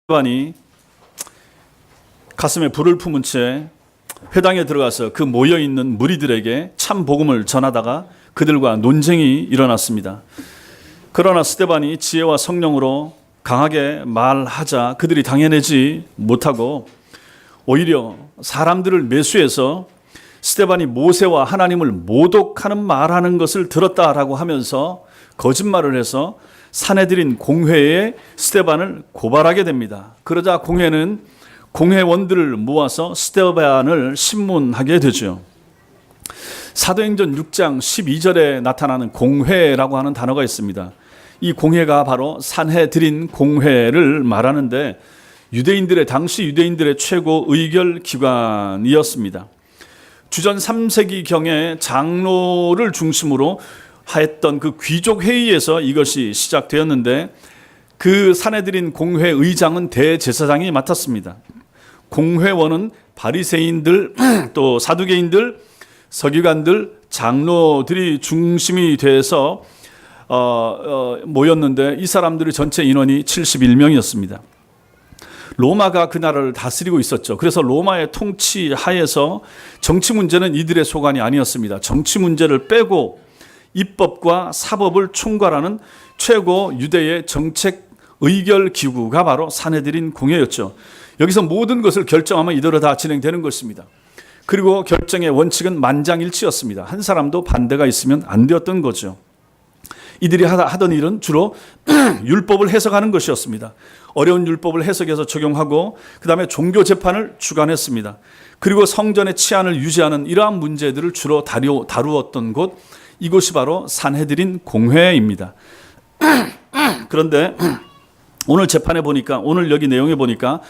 스데반이 가슴에 불을 품은 채 회당에 들어가서 그 모여있는 무리들에게 참 복음을 전하다가 그들과 논쟁이 일어났습니다. 그러나 스데반이 지혜와 성령으로 강하게 말하자 그들이 당해내지 못하고 오히려 사람들을 매수해서 스데반이 모세와 하나님을 모독하는 말하는 것을 들었다라고 하면서 거짓말을 해서 산헤드린 공회에 스데반을 고발하게 됩니다. 그러자 공회는 공회원들을 모아서 스데반을 신문하게 되죠. 사도행전 6장 12절에 나타나는 공회라고 하는 단어가 있습니다. 이 공회가 바로 산헤드린 공회를 말하는데 당시 유대인들의 최고 의결 기관이었습니다. 주전 3세기경에 장로를 중심으로 했던 그 귀족 회의에서 이것이 시작되었는데 그 산헤드린 공회 의장은 대제사장이 맡았습니다. 공회원은 바리새인들 또 사두개인들 서기관들 장로들이 중심이 돼서 모였는데 이 사람들의 전체 인원이 71명이었습니다. 로마가 그 나라를 다스리고 있었죠. 그래서 로마의 통치 하에서 정치 문제는 이들의 소관이 아니었습니다. 정치 문제를 빼고 입법과 사법을 총괄하는 최고 유대의 정책 의결 기구가 바로 산헤드린 공회였죠. 여기서 모든 것을 결정하면 이대로 다 진행되는 것입니다. 그리고 결정의 원칙은 만장일치였습니다. 한 사람도 반대가 있으면 안 되었던 거죠. 이들이 하던 일은 주로 율법을 해석하는 것이었습니다. 어려운 율법을 해석해서 적용하고 그 다음에 종교 재판을 주관했습니다. 그리고 성전의 치안을 유지하는 이러한 문제들을 주로 다루었던 곳, 이곳이 바로 산헤드린 공회입니다. 그런데 오늘 재판에 보니까, 오늘 여기 내용에 보니까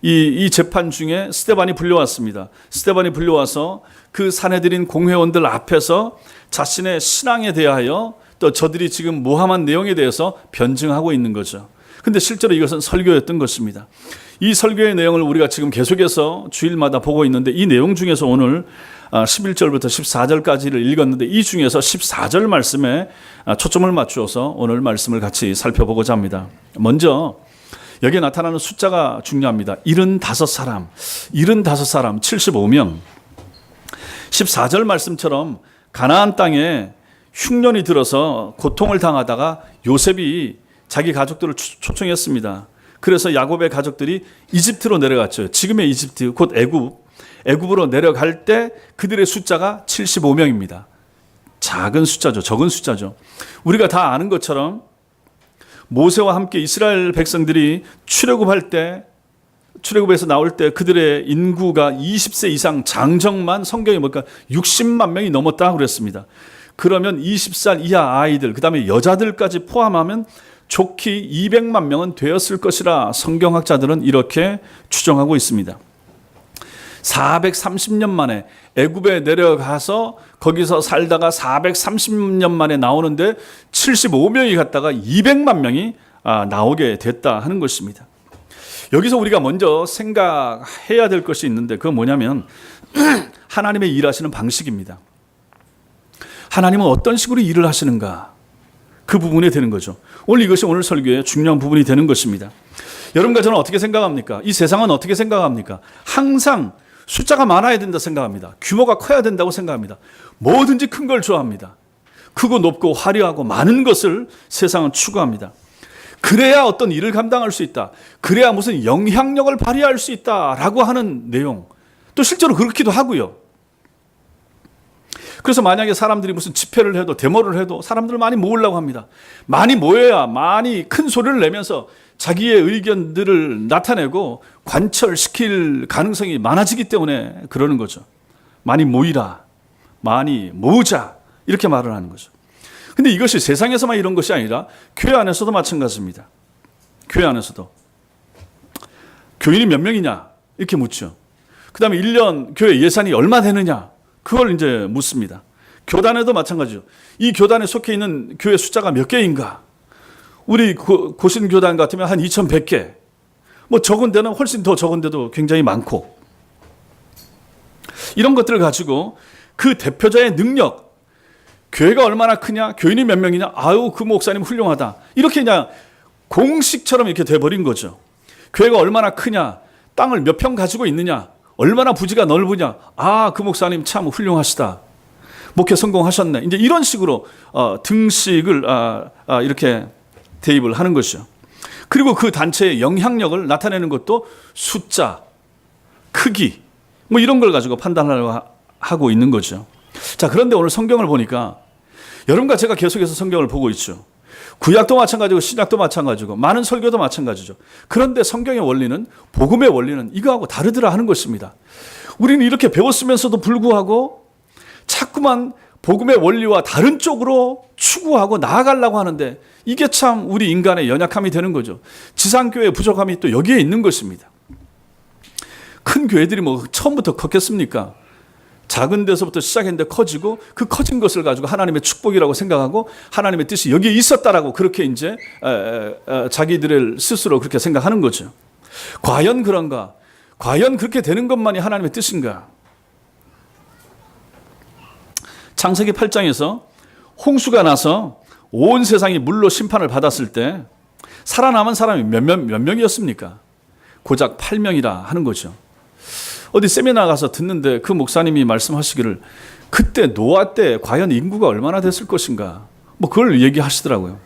이 재판 중에 스데반이 불려왔습니다. 스데반이 불려와서 그 산헤드린 공회원들 앞에서 자신의 신앙에 대하여 또 저들이 지금 모함한 내용에 대해서 변증하고 있는 거죠. 근데 실제로 이것은 설교였던 것입니다. 이 설교의 내용을 우리가 지금 계속해서 주일마다 보고 있는데 이 내용 중에서 오늘 11절부터 14절까지를 읽었는데 이 중에서 14절 말씀에 초점을 맞추어서 오늘 말씀을 같이 살펴보고자 합니다. 먼저 여기에 나타나는 숫자가 중요합니다. 75사람, 75명. 14절 말씀처럼 가나안 땅에 흉년이 들어서 고통을 당하다가 요셉이 자기 가족들을 초청했습니다. 그래서 야곱의 가족들이 이집트로 내려갔죠. 지금의 이집트, 곧 애굽으로 내려갈 때 그들의 숫자가 75명입니다. 작은 숫자죠. 적은 숫자죠. 우리가 다 아는 것처럼 모세와 함께 이스라엘 백성들이 출애굽에서 나올 때 그들의 인구가 20세 이상 장정만 성경에 보니까 60만 명이 넘었다고 그랬습니다. 그러면 20살 이하 아이들, 그 다음에 여자들까지 포함하면 좋게 200만 명은 되었을 것이라 성경학자들은 이렇게 추정하고 있습니다. 430년 만에 애굽에 내려가서 거기서 살다가 430년 만에 나오는데 75명이 갔다가 200만 명이 나오게 됐다 하는 것입니다. 여기서 우리가 먼저 생각해야 될 것이 있는데 그건 뭐냐면 하나님의 일하시는 방식입니다. 하나님은 어떤 식으로 일을 하시는가? 그 부분에 되는 거죠. 이것이 오늘 설교의 중요한 부분이 되는 것입니다. 여러분과 저는 어떻게 생각합니까? 이 세상은 어떻게 생각합니까? 항상 숫자가 많아야 된다 생각합니다. 규모가 커야 된다고 생각합니다. 뭐든지 큰 걸 좋아합니다. 크고 높고 화려하고 많은 것을 세상은 추구합니다. 그래야 어떤 일을 감당할 수 있다. 그래야 무슨 영향력을 발휘할 수 있다라고 하는 내용. 또 실제로 그렇기도 하고요. 그래서 만약에 사람들이 무슨 집회를 해도 데모를 해도 사람들을 많이 모으려고 합니다. 많이 모여야 많이 큰 소리를 내면서 자기의 의견들을 나타내고 관철시킬 가능성이 많아지기 때문에 그러는 거죠. 많이 모이라, 많이 모으자 이렇게 말을 하는 거죠. 근데 이것이 세상에서만 이런 것이 아니라 교회 안에서도 마찬가지입니다. 교회 안에서도 교인이 몇 명이냐 이렇게 묻죠. 그 다음에 1년 교회 예산이 얼마 되느냐 그걸 이제 묻습니다. 교단에도 마찬가지죠. 이 교단에 속해 있는 교회 숫자가 몇 개인가? 우리 고신교단 같으면 한 2100개. 적은 데는 훨씬 더 적은 데도 굉장히 많고. 이런 것들을 가지고 그 대표자의 능력, 교회가 얼마나 크냐, 교인이 몇 명이냐, 아유 그 목사님 훌륭하다, 이렇게 그냥 공식처럼 이렇게 돼버린 거죠. 교회가 얼마나 크냐, 땅을 몇 평 가지고 있느냐, 얼마나 부지가 넓으냐, 그 목사님 참 훌륭하시다, 목회 성공하셨네, 이제 이런 식으로 등식을 이렇게 대입을 하는 것이죠. 그리고 그 단체의 영향력을 나타내는 것도 숫자, 크기, 뭐 이런 걸 가지고 판단하려고 하고 있는 거죠. 자, 그런데 오늘 성경을 보니까 여러분과 제가 계속해서 성경을 보고 있죠. 구약도 마찬가지고 신약도 마찬가지고 많은 설교도 마찬가지죠. 그런데 성경의 원리는, 복음의 원리는 이거하고 다르더라 하는 것입니다. 우리는 이렇게 배웠으면서도 불구하고 자꾸만 복음의 원리와 다른 쪽으로 추구하고 나아가려고 하는데, 이게 참 우리 인간의 연약함이 되는 거죠. 지상교회의 부족함이 또 여기에 있는 것입니다. 큰 교회들이 뭐 처음부터 컸겠습니까? 작은 데서부터 시작했는데 커지고, 그 커진 것을 가지고 하나님의 축복이라고 생각하고 하나님의 뜻이 여기에 있었다라고 그렇게 이제 자기들을 스스로 그렇게 생각하는 거죠. 과연 그런가? 과연 그렇게 되는 것만이 하나님의 뜻인가? 창세기 8장에서 홍수가 나서 온 세상이 물로 심판을 받았을 때 살아남은 사람이 몇 명이었습니까? 고작 8명이라 하는 거죠. 어디 세미나 가서 듣는데 그 목사님이 말씀하시기를 그때 노아 때 과연 인구가 얼마나 됐을 것인가, 뭐 그걸 얘기하시더라고요.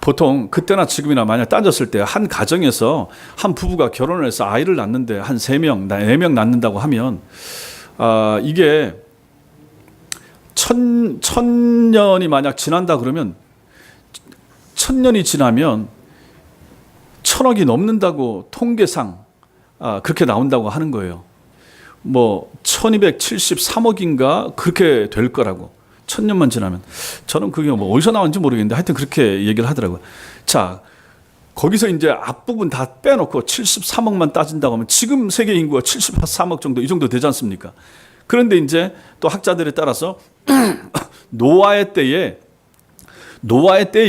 보통 그때나 지금이나 만약 따졌을 때 한 가정에서 한 부부가 결혼을 해서 아이를 낳는데 한 3명, 4명 낳는다고 하면 이게 천년이 만약 지난다 그러면, 1000년이 지나면 1000억이 넘는다고 통계상 그렇게 나온다고 하는 거예요. 뭐 1273억인가 그렇게 될 거라고, 1000년만 지나면. 저는 그게 뭐 어디서 나온지 모르겠는데 하여튼 그렇게 얘기를 하더라고요. 자, 거기서 이제 앞부분 다 빼놓고 73억만 따진다고 하면 지금 세계 인구가 73억 정도, 이 정도 되지 않습니까? 그런데 이제 또 학자들에 따라서 노아의 때의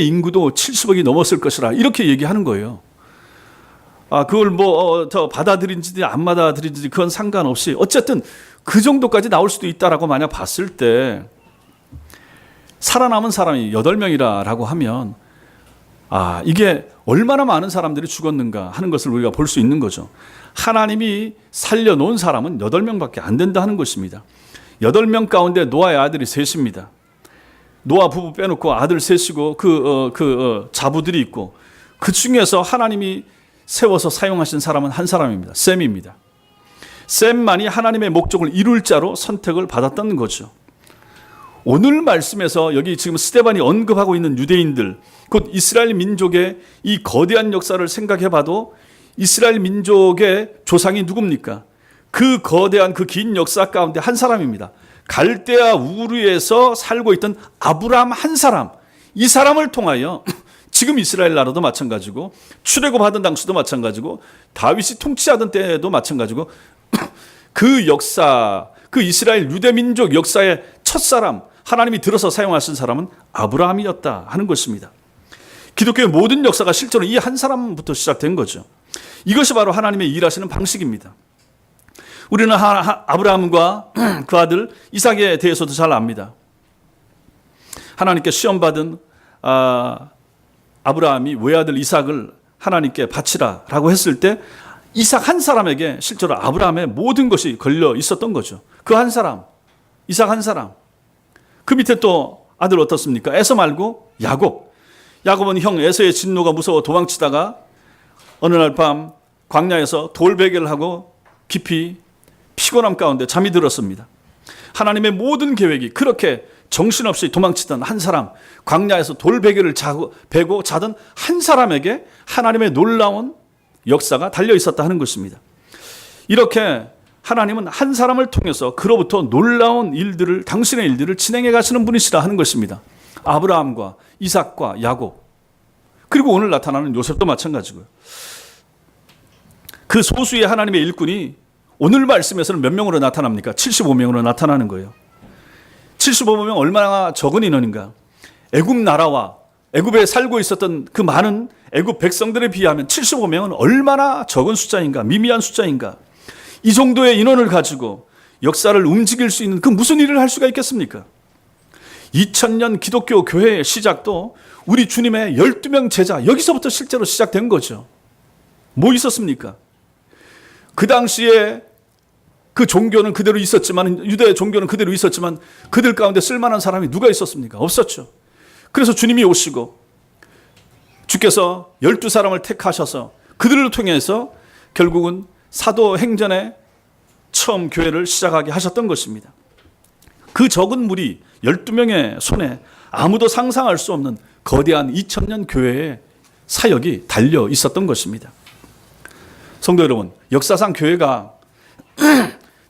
인구도 70억이 넘었을 것이라 이렇게 얘기하는 거예요. 그걸 뭐 더 받아들인지 안 받아들인지 그건 상관없이 어쨌든 그 정도까지 나올 수도 있다라고 만약 봤을 때, 살아남은 사람이 8명이라고 하면 이게 얼마나 많은 사람들이 죽었는가 하는 것을 우리가 볼 수 있는 거죠. 하나님이 살려놓은 사람은 8명밖에 안 된다 하는 것입니다. 8명 가운데 노아의 아들이 셋입니다. 노아 부부 빼놓고 아들 셋이고 자부들이 있고, 그 중에서 하나님이 세워서 사용하신 사람은 한 사람입니다. 셈입니다. 셈만이 하나님의 목적을 이룰 자로 선택을 받았다는 거죠. 오늘 말씀에서 여기 지금 스데반이 언급하고 있는 유대인들, 곧 이스라엘 민족의 이 거대한 역사를 생각해 봐도 이스라엘 민족의 조상이 누굽니까? 그 거대한 그 긴 역사 가운데 한 사람입니다. 갈대아 우르에서 살고 있던 아브라함 한 사람, 이 사람을 통하여 지금 이스라엘 나라도 마찬가지고, 출애굽하던 당시도 마찬가지고, 다윗이 통치하던 때도 마찬가지고, 그 역사, 그 이스라엘 유대 민족 역사의 첫사람, 하나님이 들어서 사용하신 사람은 아브라함이었다 하는 것입니다. 기독교의 모든 역사가 실제로 이 한 사람부터 시작된 거죠. 이것이 바로 하나님의 일하시는 방식입니다. 우리는 아브라함과 그 아들 이삭에 대해서도 잘 압니다. 하나님께 시험받은 아브라함이 외아들 이삭을 하나님께 바치라라고 했을 때, 이삭 한 사람에게 실제로 아브라함의 모든 것이 걸려 있었던 거죠. 그 한 사람, 이삭 한 사람. 그 밑에 또 아들 어떻습니까? 에서 말고 야곱. 야곱은 형 에서의 진노가 무서워 도망치다가 어느 날 밤 광야에서 돌베개를 하고 깊이 피곤함 가운데 잠이 들었습니다. 하나님의 모든 계획이 그렇게 정신없이 도망치던 한 사람, 광야에서 돌베개를 베고 자던 한 사람에게 하나님의 놀라운 역사가 달려 있었다 하는 것입니다. 이렇게 하나님은 한 사람을 통해서 그로부터 놀라운 일들을, 당신의 일들을 진행해 가시는 분이시라 하는 것입니다. 아브라함과 이삭과 야곱, 그리고 오늘 나타나는 요셉도 마찬가지고요. 그 소수의 하나님의 일꾼이 오늘 말씀에서는 몇 명으로 나타납니까? 75명으로 나타나는 거예요. 75명 얼마나 적은 인원인가? 애굽 나라와 애굽에 살고 있었던 그 많은 애굽 백성들에 비하면 75명은 얼마나 적은 숫자인가, 미미한 숫자인가? 이 정도의 인원을 가지고 역사를 움직일 수 있는 그 무슨 일을 할 수가 있겠습니까? 2000년 기독교 교회의 시작도 우리 주님의 12명 제자, 여기서부터 실제로 시작된 거죠. 뭐 있었습니까? 그 당시에 그 종교는 그대로 있었지만, 유대 종교는 그대로 있었지만 그들 가운데 쓸만한 사람이 누가 있었습니까? 없었죠. 그래서 주님이 오시고 주께서 12사람을 택하셔서 그들을 통해서 결국은 사도행전에 처음 교회를 시작하게 하셨던 것입니다. 그 적은 무리 12명의 손에 아무도 상상할 수 없는 거대한 2000년 교회의 사역이 달려 있었던 것입니다. 성도 여러분, 역사상 교회가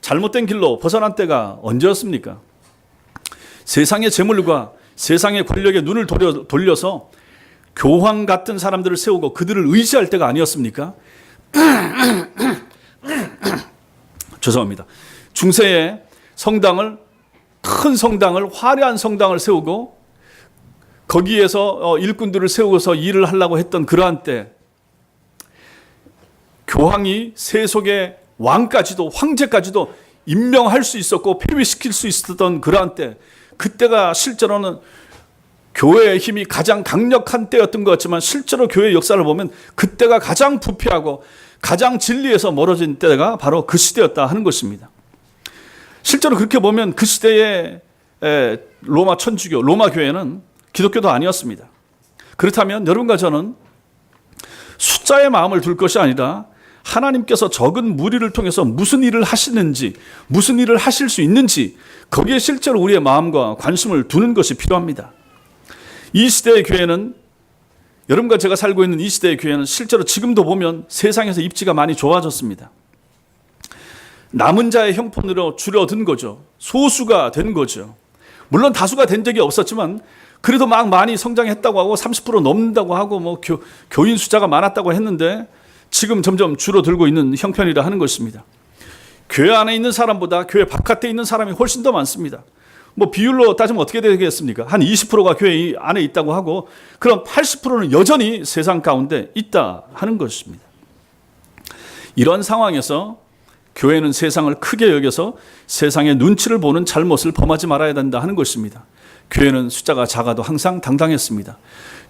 잘못된 길로 벗어난 때가 언제였습니까? 세상의 재물과 세상의 권력에 눈을 돌려서 교황 같은 사람들을 세우고 그들을 의지할 때가 아니었습니까? 죄송합니다. 중세에 큰 성당을, 화려한 성당을 세우고 거기에서 일꾼들을 세우고서 일을 하려고 했던 그러한 때, 교황이 세속의 왕까지도 황제까지도 임명할 수 있었고 폐위시킬 수 있었던 그러한 때, 그때가 실제로는 교회의 힘이 가장 강력한 때였던 것 같지만 실제로 교회의 역사를 보면 그때가 가장 부패하고 가장 진리에서 멀어진 때가 바로 그 시대였다 하는 것입니다. 실제로 그렇게 보면 그 시대의 로마 천주교, 로마 교회는 기독교도 아니었습니다. 그렇다면 여러분과 저는 숫자의 마음을 둘 것이 아니라 하나님께서 적은 무리를 통해서 무슨 일을 하시는지, 무슨 일을 하실 수 있는지, 거기에 실제로 우리의 마음과 관심을 두는 것이 필요합니다. 이 시대의 교회는, 여러분과 제가 살고 있는 이 시대의 교회는 실제로 지금도 보면 세상에서 입지가 많이 좋아졌습니다. 남은 자의 형편으로 줄어든 거죠. 소수가 된 거죠. 물론 다수가 된 적이 없었지만 그래도 막 많이 성장했다고 하고 30% 넘는다고 하고 뭐 교인 숫자가 많았다고 했는데 지금 점점 줄어들고 있는 형편이라 하는 것입니다. 교회 안에 있는 사람보다 교회 바깥에 있는 사람이 훨씬 더 많습니다. 뭐 비율로 따지면 어떻게 되겠습니까? 한 20%가 교회 안에 있다고 하고 그럼 80%는 여전히 세상 가운데 있다 하는 것입니다. 이런 상황에서 교회는 세상을 크게 여겨서 세상의 눈치를 보는 잘못을 범하지 말아야 된다 하는 것입니다. 교회는 숫자가 작아도 항상 당당했습니다.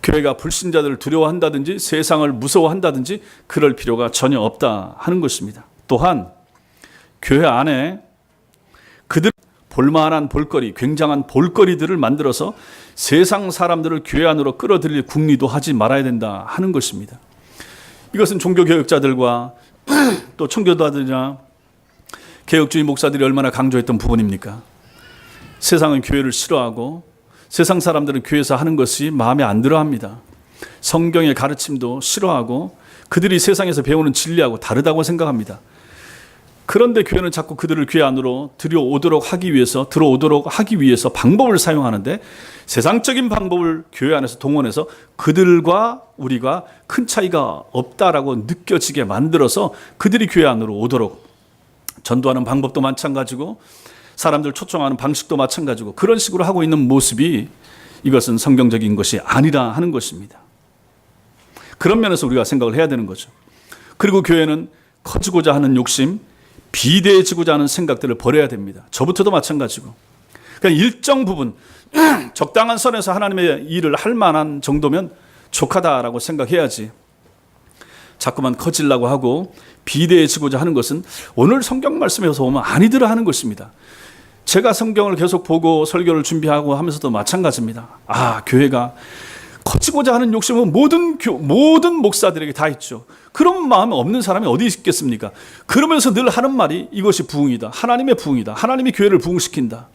교회가 불신자들을 두려워한다든지 세상을 무서워한다든지 그럴 필요가 전혀 없다 하는 것입니다. 또한 교회 안에 그들 볼만한 볼거리, 굉장한 볼거리들을 만들어서 세상 사람들을 교회 안으로 끌어들일 궁리도 하지 말아야 된다 하는 것입니다. 이것은 종교개혁자들과 또 청교도들이나 개혁주의 목사들이 얼마나 강조했던 부분입니까? 세상은 교회를 싫어하고 세상 사람들은 교회에서 하는 것이 마음에 안 들어합니다. 성경의 가르침도 싫어하고 그들이 세상에서 배우는 진리하고 다르다고 생각합니다. 그런데 교회는 자꾸 그들을 교회 안으로 들어오도록 하기 위해서 방법을 사용하는데 세상적인 방법을 교회 안에서 동원해서 그들과 우리가 큰 차이가 없다라고 느껴지게 만들어서 그들이 교회 안으로 오도록 전도하는 방법도 마찬가지고 사람들 초청하는 방식도 마찬가지고 그런 식으로 하고 있는 모습이 이것은 성경적인 것이 아니라 하는 것입니다. 그런 면에서 우리가 생각을 해야 되는 거죠. 그리고 교회는 커지고자 하는 욕심, 비대해지고자 하는 생각들을 버려야 됩니다. 저부터도 마찬가지고. 그러니까 일정 부분 적당한 선에서 하나님의 일을 할 만한 정도면 족하다라고 생각해야지 자꾸만 커지려고 하고 비대해지고자 하는 것은 오늘 성경 말씀에서 보면 아니더라 하는 것입니다. 제가 성경을 계속 보고 설교를 준비하고 하면서도 마찬가지입니다. 교회가 커지고자 하는 욕심은 모든 목사들에게 다 있죠. 그런 마음 없는 사람이 어디 있겠습니까? 그러면서 늘 하는 말이 이것이 부흥이다. 하나님의 부흥이다. 하나님이 교회를 부흥시킨다.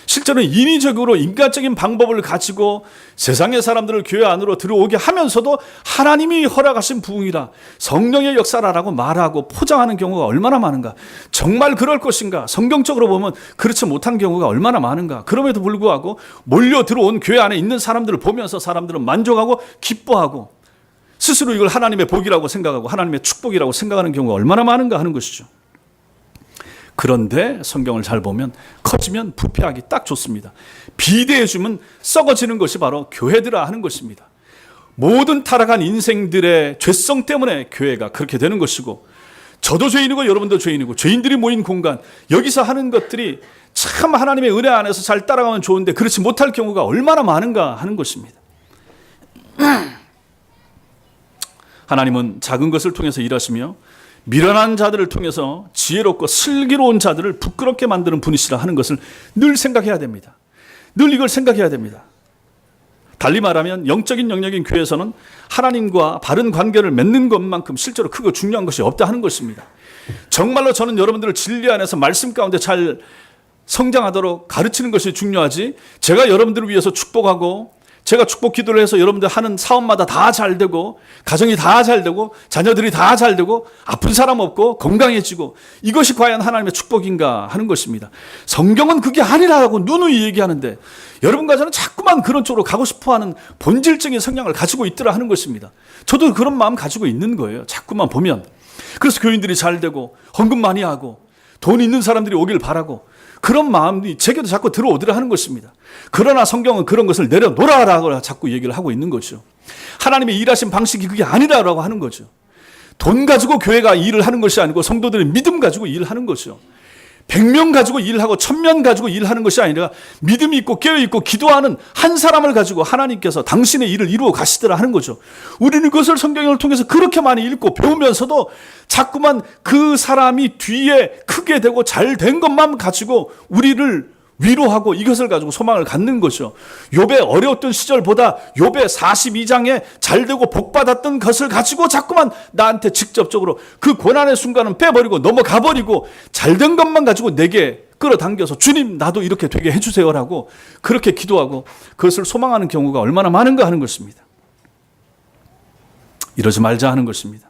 실제로는 인위적으로 인간적인 방법을 가지고 세상의 사람들을 교회 안으로 들어오게 하면서도 하나님이 허락하신 부흥이라 성령의 역사라고 말하고 포장하는 경우가 얼마나 많은가. 정말 그럴 것인가. 성경적으로 보면 그렇지 못한 경우가 얼마나 많은가. 그럼에도 불구하고 몰려 들어온 교회 안에 있는 사람들을 보면서 사람들은 만족하고 기뻐하고 스스로 이걸 하나님의 복이라고 생각하고 하나님의 축복이라고 생각하는 경우가 얼마나 많은가 하는 것이죠. 그런데 성경을 잘 보면 커지면 부패하기 딱 좋습니다. 비대해지면 썩어지는 것이 바로 교회들아 하는 것입니다. 모든 타락한 인생들의 죄성 때문에 교회가 그렇게 되는 것이고 저도 죄인이고 여러분도 죄인이고 죄인들이 모인 공간 여기서 하는 것들이 참 하나님의 은혜 안에서 잘 따라가면 좋은데 그렇지 못할 경우가 얼마나 많은가 하는 것입니다. 하나님은 작은 것을 통해서 일하시며 미련한 자들을 통해서 지혜롭고 슬기로운 자들을 부끄럽게 만드는 분이시라 하는 것을 늘 생각해야 됩니다. 늘 이걸 생각해야 됩니다. 달리 말하면 영적인 영역인 교회에서는 하나님과 바른 관계를 맺는 것만큼 실제로 크고 중요한 것이 없다 하는 것입니다. 정말로 저는 여러분들을 진리 안에서 말씀 가운데 잘 성장하도록 가르치는 것이 중요하지, 제가 여러분들을 위해서 축복하고 제가 축복 기도를 해서 여러분들 하는 사업마다 다 잘 되고 가정이 다 잘 되고 자녀들이 다 잘 되고 아픈 사람 없고 건강해지고 이것이 과연 하나님의 축복인가 하는 것입니다. 성경은 그게 아니라고 누누이 얘기하는데 여러분과 저는 자꾸만 그런 쪽으로 가고 싶어하는 본질적인 성향을 가지고 있더라 하는 것입니다. 저도 그런 마음 가지고 있는 거예요. 자꾸만 보면. 그래서 교인들이 잘 되고 헌금 많이 하고 돈 있는 사람들이 오길 바라고 그런 마음이 제게도 자꾸 들어오더라 하는 것입니다. 그러나 성경은 그런 것을 내려놓으라고 자꾸 얘기를 하고 있는 거죠. 하나님의 일하신 방식이 그게 아니라고 하는 거죠. 돈 가지고 교회가 일을 하는 것이 아니고 성도들의 믿음 가지고 일을 하는 거죠. 100명 가지고 일하고 1000명 가지고 일하는 것이 아니라 믿음이 있고 깨어있고 기도하는 한 사람을 가지고 하나님께서 당신의 일을 이루어 가시더라 하는 거죠. 우리는 그것을 성경을 통해서 그렇게 많이 읽고 배우면서도 자꾸만 그 사람이 뒤에 크게 되고 잘 된 것만 가지고 우리를 위로하고 이것을 가지고 소망을 갖는 것이죠. 욥의 어려웠던 시절보다 욥의 42장에 잘되고 복받았던 것을 가지고 자꾸만 나한테 직접적으로 그 고난의 순간은 빼버리고 넘어가버리고 잘된 것만 가지고 내게 끌어당겨서 주님 나도 이렇게 되게 해주세요라고 그렇게 기도하고 그것을 소망하는 경우가 얼마나 많은가 하는 것입니다. 이러지 말자 하는 것입니다.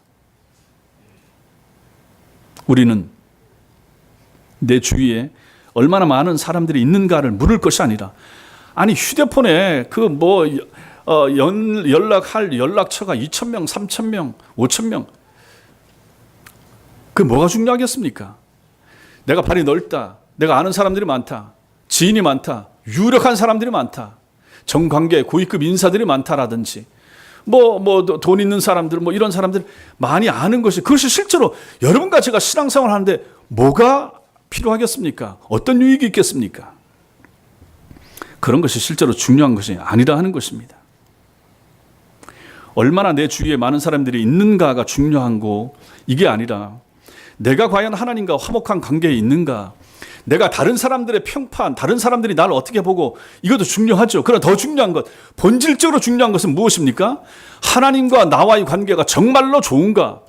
우리는 내 주위에 얼마나 많은 사람들이 있는가를 물을 것이 아니라, 아니 휴대폰에 연락할 연락처가 2,000명, 3,000명, 5,000명, 그 뭐가 중요하겠습니까? 내가 발이 넓다, 내가 아는 사람들이 많다, 지인이 많다, 유력한 사람들이 많다, 정관계 고위급 인사들이 많다라든지 돈 있는 사람들 이런 사람들 많이 아는 것이, 그것이 실제로 여러분과 제가 신앙생활 하는데 뭐가 필요하겠습니까? 어떤 유익이 있겠습니까? 그런 것이 실제로 중요한 것이 아니라 하는 것입니다. 얼마나 내 주위에 많은 사람들이 있는가가 중요한 거, 이게 아니라 내가 과연 하나님과 화목한 관계에 있는가, 내가 다른 사람들의 평판, 다른 사람들이 나를 어떻게 보고, 이것도 중요하죠. 그러나 더 중요한 것, 본질적으로 중요한 것은 무엇입니까? 하나님과 나와의 관계가 정말로 좋은가,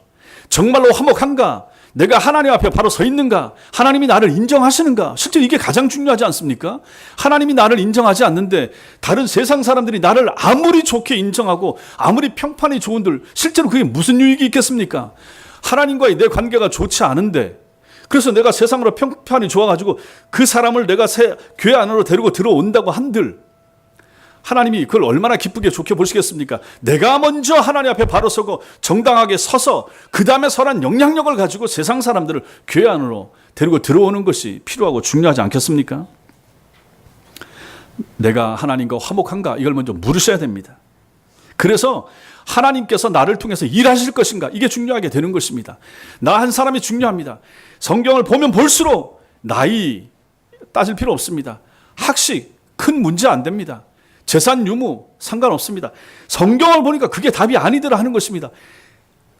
정말로 화목한가, 내가 하나님 앞에 바로 서 있는가, 하나님이 나를 인정하시는가, 실제로 이게 가장 중요하지 않습니까? 하나님이 나를 인정하지 않는데 다른 세상 사람들이 나를 아무리 좋게 인정하고 아무리 평판이 좋은들 실제로 그게 무슨 유익이 있겠습니까? 하나님과의 내 관계가 좋지 않은데, 그래서 내가 세상으로 평판이 좋아가지고 그 사람을 내가 교회 안으로 데리고 들어온다고 한들 하나님이 그걸 얼마나 기쁘게 좋게 보시겠습니까? 내가 먼저 하나님 앞에 바로 서고 정당하게 서서 그 다음에 선한 영향력을 가지고 세상 사람들을 교회 안으로 데리고 들어오는 것이 필요하고 중요하지 않겠습니까? 내가 하나님과 화목한가, 이걸 먼저 물으셔야 됩니다. 그래서 하나님께서 나를 통해서 일하실 것인가, 이게 중요하게 되는 것입니다. 나 한 사람이 중요합니다. 성경을 보면 볼수록 나이 따질 필요 없습니다. 학식 큰 문제 안 됩니다. 재산 유무 상관없습니다. 성경을 보니까 그게 답이 아니더라 하는 것입니다.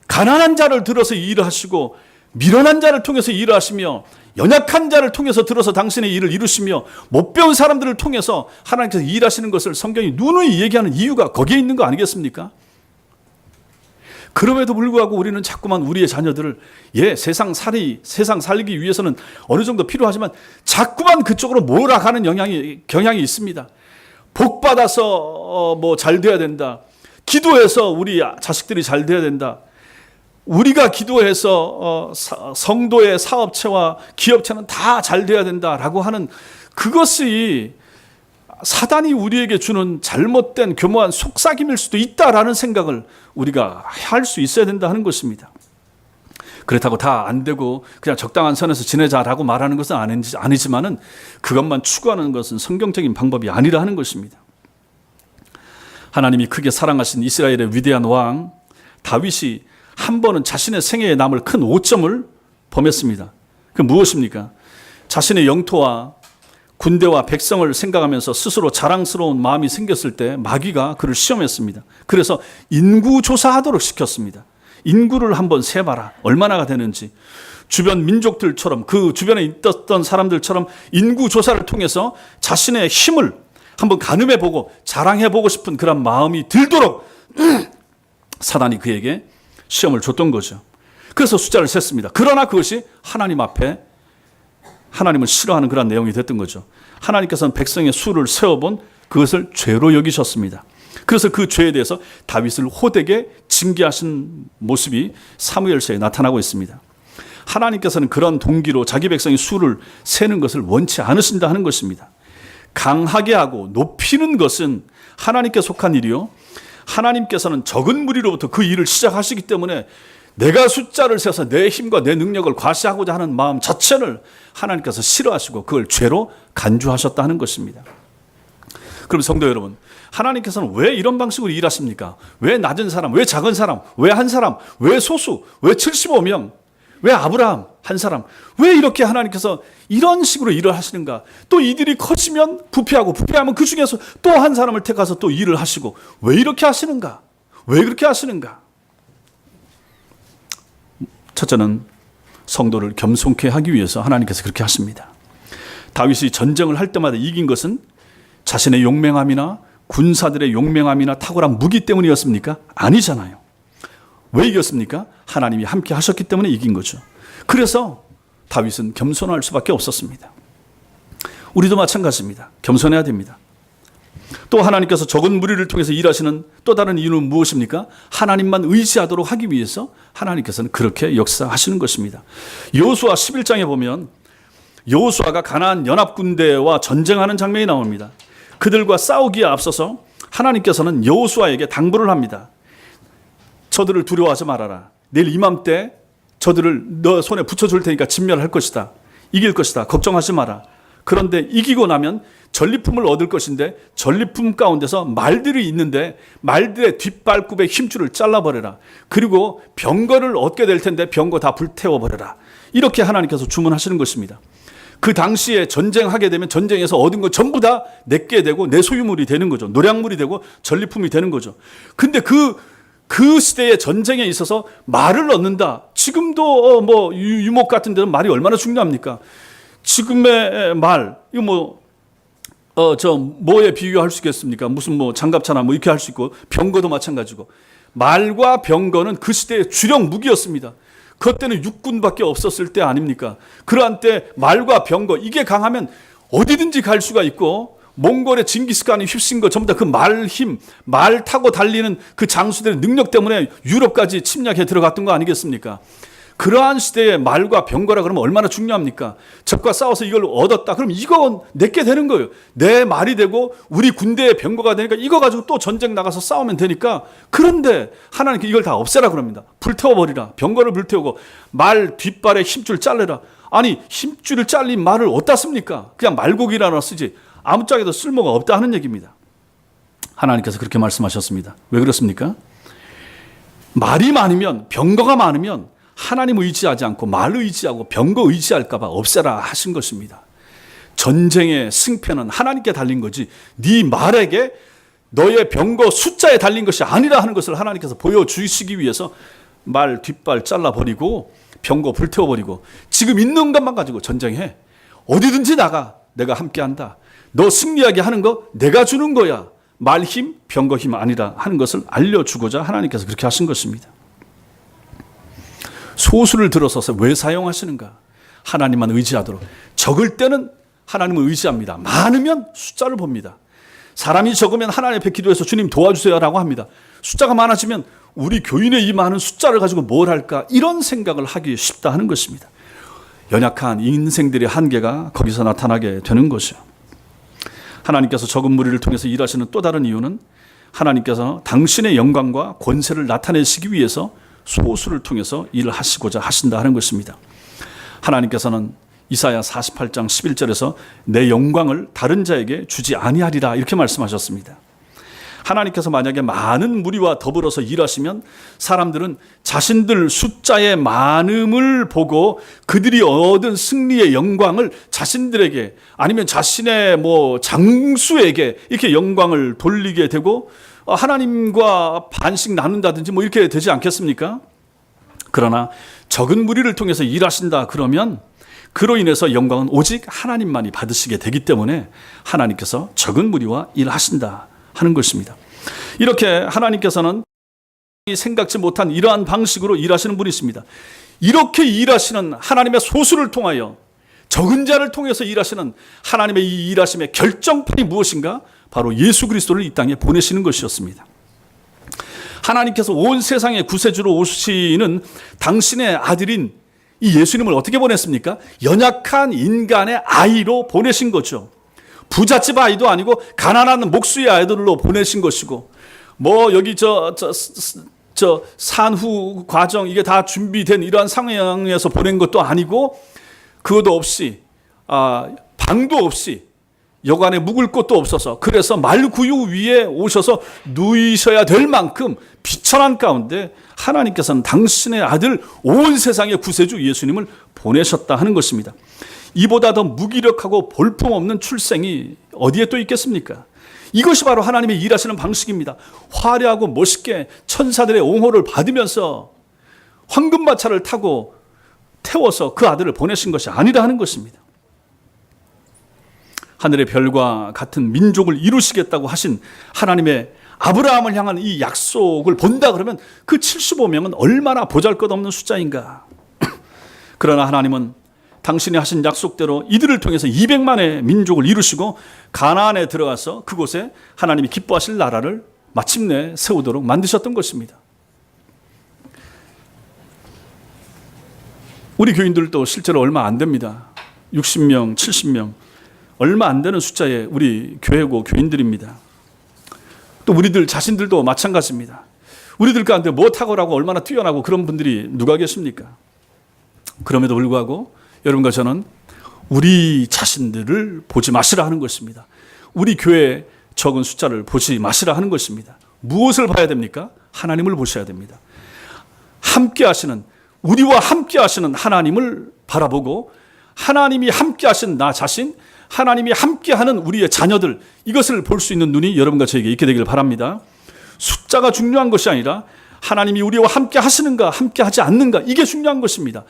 가난한 자를 들어서 일을 하시고 미련한 자를 통해서 일을 하시며 연약한 자를 통해서 들어서 당신의 일을 이루시며 못 배운 사람들을 통해서 하나님께서 일하시는 것을 성경이 누누이 얘기하는 이유가 거기에 있는 거 아니겠습니까? 그럼에도 불구하고 우리는 자꾸만 우리의 자녀들을 세상 살기 위해서는 어느 정도 필요하지만 자꾸만 그쪽으로 몰아가는 경향이 있습니다. 복 받아서 잘 돼야 된다. 기도해서 우리 자식들이 잘 돼야 된다. 우리가 기도해서 성도의 사업체와 기업체는 다 잘 돼야 된다라고 하는 그것이 사단이 우리에게 주는 잘못된 교묘한 속삭임일 수도 있다라는 생각을 우리가 할 수 있어야 된다 하는 것입니다. 그렇다고 다 안 되고 그냥 적당한 선에서 지내자라고 말하는 것은 아니지만은 그것만 추구하는 것은 성경적인 방법이 아니라 하는 것입니다. 하나님이 크게 사랑하신 이스라엘의 위대한 왕 다윗이 한 번은 자신의 생애에 남을 큰 오점을 범했습니다. 그 무엇입니까? 자신의 영토와 군대와 백성을 생각하면서 스스로 자랑스러운 마음이 생겼을 때 마귀가 그를 시험했습니다. 그래서 인구조사하도록 시켰습니다. 인구를 한번 세봐라. 얼마나가 되는지. 주변 민족들처럼 그 주변에 있었던 사람들처럼 인구 조사를 통해서 자신의 힘을 한번 가늠해보고 자랑해보고 싶은 그런 마음이 들도록 사단이 그에게 시험을 줬던 거죠. 그래서 숫자를 셌습니다. 그러나 그것이 하나님 앞에 하나님을 싫어하는 그런 내용이 됐던 거죠. 하나님께서는 백성의 수를 세어본 그것을 죄로 여기셨습니다. 그래서 그 죄에 대해서 다윗을 호되게 징계하신 모습이 사무엘서에 나타나고 있습니다. 하나님께서는 그런 동기로 자기 백성의 수를 세는 것을 원치 않으신다 하는 것입니다. 강하게 하고 높이는 것은 하나님께 속한 일이요, 하나님께서는 적은 무리로부터 그 일을 시작하시기 때문에 내가 숫자를 세서 내 힘과 내 능력을 과시하고자 하는 마음 자체를 하나님께서 싫어하시고 그걸 죄로 간주하셨다 하는 것입니다. 그럼 성도 여러분, 하나님께서는 왜 이런 방식으로 일하십니까? 왜 낮은 사람, 왜 작은 사람, 왜 한 사람, 왜 소수, 왜 75명, 왜 아브라함 한 사람, 왜 이렇게 하나님께서 이런 식으로 일을 하시는가? 또 이들이 커지면 부패하고, 부패하면 그 중에서 또 한 사람을 택해서 또 일을 하시고, 왜 이렇게 하시는가? 왜 그렇게 하시는가? 첫째는 성도를 겸손케 하기 위해서 하나님께서 그렇게 하십니다. 다윗이 전쟁을 할 때마다 이긴 것은 자신의 용맹함이나 군사들의 용맹함이나 탁월한 무기 때문이었습니까? 아니잖아요. 왜 이겼습니까? 하나님이 함께 하셨기 때문에 이긴 거죠. 그래서 다윗은 겸손할 수밖에 없었습니다. 우리도 마찬가지입니다. 겸손해야 됩니다. 또 하나님께서 적은 무리를 통해서 일하시는 또 다른 이유는 무엇입니까? 하나님만 의지하도록 하기 위해서 하나님께서는 그렇게 역사하시는 것입니다. 여호수아 11장에 보면 여호수아가 가나안 연합군대와 전쟁하는 장면이 나옵니다. 그들과 싸우기에 앞서서 하나님께서는 여호수아에게 당부를 합니다. 저들을 두려워하지 말아라. 내일 이맘때 저들을 너 손에 붙여줄 테니까 진멸할 것이다. 이길 것이다. 걱정하지 마라. 그런데 이기고 나면 전리품을 얻을 것인데 전리품 가운데서 말들이 있는데 말들의 뒷발굽의 힘줄을 잘라버려라. 그리고 병거를 얻게 될 텐데 병거 다 불태워버려라. 이렇게 하나님께서 주문하시는 것입니다. 그 당시에 전쟁하게 되면 전쟁에서 얻은 거 전부 다 내게 되고 내 소유물이 되는 거죠. 노량물이 되고 전리품이 되는 거죠. 근데 그 시대의 전쟁에 있어서 말을 얻는다. 지금도 뭐 유목 같은 데는 말이 얼마나 중요합니까? 지금의 말, 이거 뭐에 비유할 수 있겠습니까? 무슨 뭐 장갑차나 뭐 이렇게 할 수 있고, 병거도 마찬가지고. 말과 병거는 그 시대의 주력 무기였습니다. 그때는 육군밖에 없었을 때 아닙니까? 그러한 때 말과 병거, 이게 강하면 어디든지 갈 수가 있고, 몽골의 징기스칸이 휩쓴 거 전부 다 그 말 힘, 말 타고 달리는 그 장수들의 능력 때문에 유럽까지 침략해 들어갔던 거 아니겠습니까? 그러한 시대에 말과 병거라 그러면 얼마나 중요합니까? 적과 싸워서 이걸 얻었다. 그럼 이거 내게 되는 거예요. 내 말이 되고 우리 군대의 병거가 되니까 이거 가지고 또 전쟁 나가서 싸우면 되니까. 그런데 하나님께 이걸 다 없애라 그럽니다. 불태워버리라. 병거를 불태우고 말 뒷발에 힘줄 잘라라. 아니, 힘줄을 잘린 말을 어디다 씁니까? 그냥 말고기라나 쓰지. 아무짝에도 쓸모가 없다 하는 얘기입니다. 하나님께서 그렇게 말씀하셨습니다. 왜 그렇습니까? 말이 많으면, 병거가 많으면 하나님 의지하지 않고 말 의지하고 병거 의지할까 봐 없애라 하신 것입니다. 전쟁의 승패는 하나님께 달린 거지 네 말에게 너의 병거 숫자에 달린 것이 아니라 하는 것을 하나님께서 보여주시기 위해서 말 뒷발 잘라버리고 병거 불태워버리고 지금 있는 것만 가지고 전쟁해. 어디든지 나가. 내가 함께한다. 너 승리하게 하는 거 내가 주는 거야. 말 힘, 병거 힘 아니라 하는 것을 알려주고자 하나님께서 그렇게 하신 것입니다. 소수를 들어서서 왜 사용하시는가? 하나님만 의지하도록. 적을 때는 하나님을 의지합니다. 많으면 숫자를 봅니다. 사람이 적으면 하나님 앞에 기도해서 주님 도와주세요라고 합니다. 숫자가 많아지면 우리 교인의 이 많은 숫자를 가지고 뭘 할까? 이런 생각을 하기 쉽다 하는 것입니다. 연약한 인생들의 한계가 거기서 나타나게 되는 것이죠. 하나님께서 적은 무리를 통해서 일하시는 또 다른 이유는 하나님께서 당신의 영광과 권세를 나타내시기 위해서 소수를 통해서 일을 하시고자 하신다 하는 것입니다. 하나님께서는 이사야 48장 11절에서 내 영광을 다른 자에게 주지 아니하리라 이렇게 말씀하셨습니다. 하나님께서 만약에 많은 무리와 더불어서 일하시면 사람들은 자신들 숫자의 많음을 보고 그들이 얻은 승리의 영광을 자신들에게 아니면 자신의 장수에게 이렇게 영광을 돌리게 되고 하나님과 반씩 나눈다든지 이렇게 되지 않겠습니까? 그러나 적은 무리를 통해서 일하신다 그러면 그로 인해서 영광은 오직 하나님만이 받으시게 되기 때문에 하나님께서 적은 무리와 일하신다 하는 것입니다. 이렇게 하나님께서는 생각지 못한 이러한 방식으로 일하시는 분이십니다. 이렇게 일하시는 하나님의 소수를 통하여 적은 자를 통해서 일하시는 하나님의 이 일하심의 결정판이 무엇인가? 바로 예수 그리스도를 이 땅에 보내시는 것이었습니다. 하나님께서 온 세상의 구세주로 오시는 당신의 아들인 이 예수님을 어떻게 보냈습니까? 연약한 인간의 아이로 보내신 거죠. 부잣집 아이도 아니고 가난한 목수의 아이들로 보내신 것이고, 뭐 여기 산후 과정 이게 다 준비된 이러한 상황에서 보낸 것도 아니고, 그것도 없이 방도 없이 여간에 묵을 곳도 없어서, 그래서 말구유 위에 오셔서 누이셔야 될 만큼 비천한 가운데 하나님께서는 당신의 아들 온 세상의 구세주 예수님을 보내셨다 하는 것입니다. 이보다 더 무기력하고 볼품없는 출생이 어디에 또 있겠습니까? 이것이 바로 하나님의 일하시는 방식입니다. 화려하고 멋있게 천사들의 옹호를 받으면서 황금마차를 타고 태워서 그 아들을 보내신 것이 아니라 하는 것입니다. 하늘의 별과 같은 민족을 이루시겠다고 하신 하나님의 아브라함을 향한 이 약속을 본다 그러면 그 75명은 얼마나 보잘것없는 숫자인가. 그러나 하나님은 당신이 하신 약속대로 이들을 통해서 200만의 민족을 이루시고 가나안에 들어가서 그곳에 하나님이 기뻐하실 나라를 마침내 세우도록 만드셨던 것입니다. 우리 교인들도 실제로 얼마 안 됩니다. 60명, 70명 얼마 안 되는 숫자의 우리 교회고 교인들입니다. 또 우리들 자신들도 마찬가지입니다. 우리들 가운데 뭐 탁월하고 얼마나 뛰어나고 그런 분들이 누가 계십니까? 그럼에도 불구하고 여러분과 저는 우리 자신들을 보지 마시라 하는 것입니다. 우리 교회의 적은 숫자를 보지 마시라 하는 것입니다. 무엇을 봐야 됩니까? 하나님을 보셔야 됩니다. 함께 하시는, 우리와 함께 하시는 하나님을 바라보고, 하나님이 함께 하신 나 자신, 하나님이 함께하는 우리의 자녀들, 이것을 볼 수 있는 눈이 여러분과 저에게 있게 되기를 바랍니다. 숫자가 중요한 것이 아니라 하나님이 우리와 함께 하시는가 함께 하지 않는가, 이게 중요한 것입니다.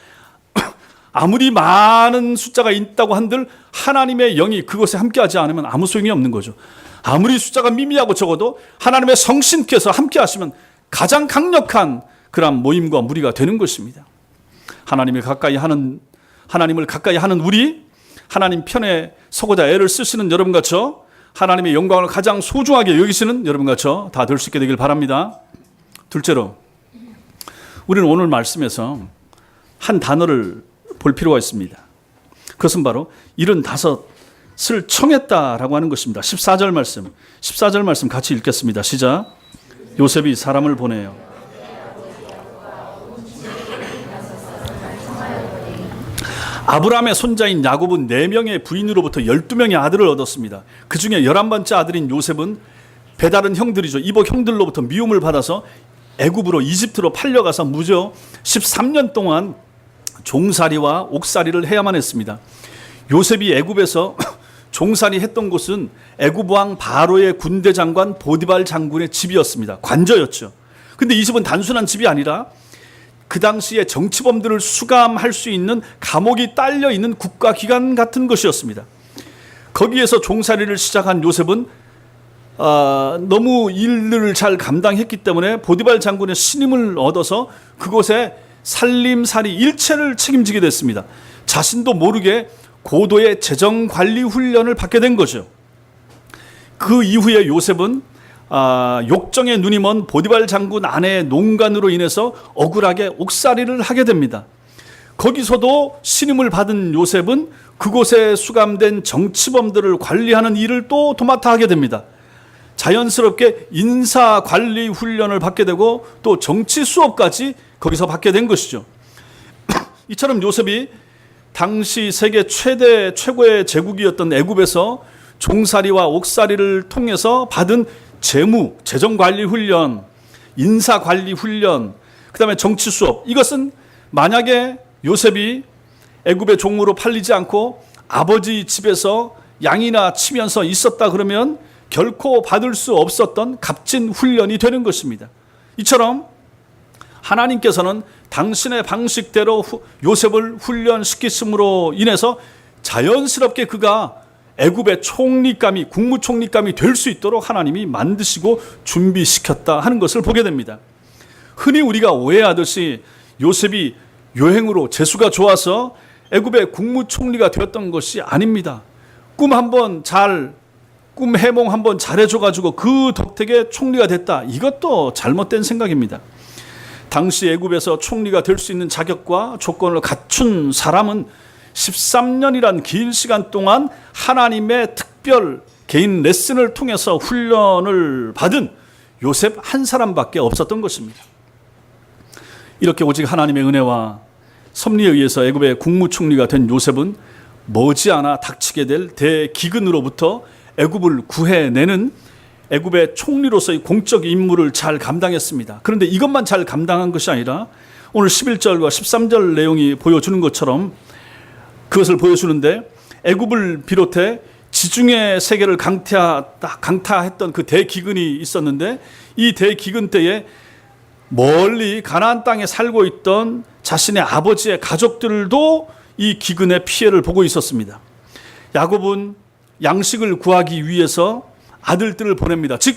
아무리 많은 숫자가 있다고 한들 하나님의 영이 그것에 함께 하지 않으면 아무 소용이 없는 거죠. 아무리 숫자가 미미하고 적어도 하나님의 성신께서 함께 하시면 가장 강력한 그런 모임과 무리가 되는 것입니다. 하나님을 가까이 하는 우리, 하나님 편에 서고자 애를 쓰시는 여러분과 저, 하나님의 영광을 가장 소중하게 여기시는 여러분과 저 다 될 수 있게 되길 바랍니다. 둘째로, 우리는 오늘 말씀에서 한 단어를 볼 필요가 있습니다. 그것은 바로 75을 청했다라고 하는 것입니다. 14절 말씀 같이 읽겠습니다. 시작. 요셉이 사람을 보내요. 아브라함의 손자인 야곱은 4명의 부인으로부터 12명의 아들을 얻었습니다. 그 중에 11번째 아들인 요셉은 배다른 형들이죠. 이복 형들로부터 미움을 받아서 애굽으로, 이집트로 팔려가서 무려 13년 동안 종살이와 옥살이를 해야만 했습니다. 요셉이 애굽에서 종살이 했던 곳은 애굽 왕 바로의 군대 장관 보디발 장군의 집이었습니다. 관저였죠. 근데 이 집은 단순한 집이 아니라 그 당시에 정치범들을 수감할 수 있는 감옥이 딸려 있는 국가기관 같은 것이었습니다. 거기에서 종살이를 시작한 요셉은 너무 일을 잘 감당했기 때문에 보디발 장군의 신임을 얻어서 그곳에 살림살이 일체를 책임지게 됐습니다. 자신도 모르게 고도의 재정관리 훈련을 받게 된 거죠. 그 이후에 요셉은 욕정의 눈이 먼 보디발 장군 아내의 농간으로 인해서 억울하게 옥살이를 하게 됩니다. 거기서도 신임을 받은 요셉은 그곳에 수감된 정치범들을 관리하는 일을 또 도맡아 하게 됩니다. 자연스럽게 인사관리 훈련을 받게 되고 또 정치 수업까지 거기서 받게 된 것이죠. 이처럼 요셉이 당시 세계 최고의 제국이었던 애굽에서 종살이와 옥살이를 통해서 받은 재정관리 훈련, 인사관리 훈련, 그 다음에 정치 수업, 이것은 만약에 요셉이 애굽의 종으로 팔리지 않고 아버지 집에서 양이나 치면서 있었다 그러면 결코 받을 수 없었던 값진 훈련이 되는 것입니다. 이처럼 하나님께서는 당신의 방식대로 요셉을 훈련시키심으로 인해서 자연스럽게 그가 애굽의 총리감이, 국무총리감이 될 수 있도록 하나님이 만드시고 준비시켰다 하는 것을 보게 됩니다. 흔히 우리가 오해하듯이 요셉이 요행으로 재수가 좋아서 애굽의 국무총리가 되었던 것이 아닙니다. 꿈 해몽 한번 잘해줘가지고 그 덕택에 총리가 됐다. 이것도 잘못된 생각입니다. 당시 애굽에서 총리가 될 수 있는 자격과 조건을 갖춘 사람은 13년이란 긴 시간 동안 하나님의 특별 개인 레슨을 통해서 훈련을 받은 요셉 한 사람밖에 없었던 것입니다. 이렇게 오직 하나님의 은혜와 섭리에 의해서 애굽의 국무총리가 된 요셉은 머지않아 닥치게 될 대기근으로부터 애굽을 구해내는 애굽의 총리로서의 공적 임무를 잘 감당했습니다. 그런데 이것만 잘 감당한 것이 아니라 오늘 11절과 13절 내용이 보여주는 것처럼 그것을 보여주는데, 애굽을 비롯해 지중해 세계를 강타했던 그 대기근이 있었는데, 이 대기근 때에 멀리 가나안 땅에 살고 있던 자신의 아버지의 가족들도 이 기근의 피해를 보고 있었습니다. 야곱은 양식을 구하기 위해서 아들들을 보냅니다. 즉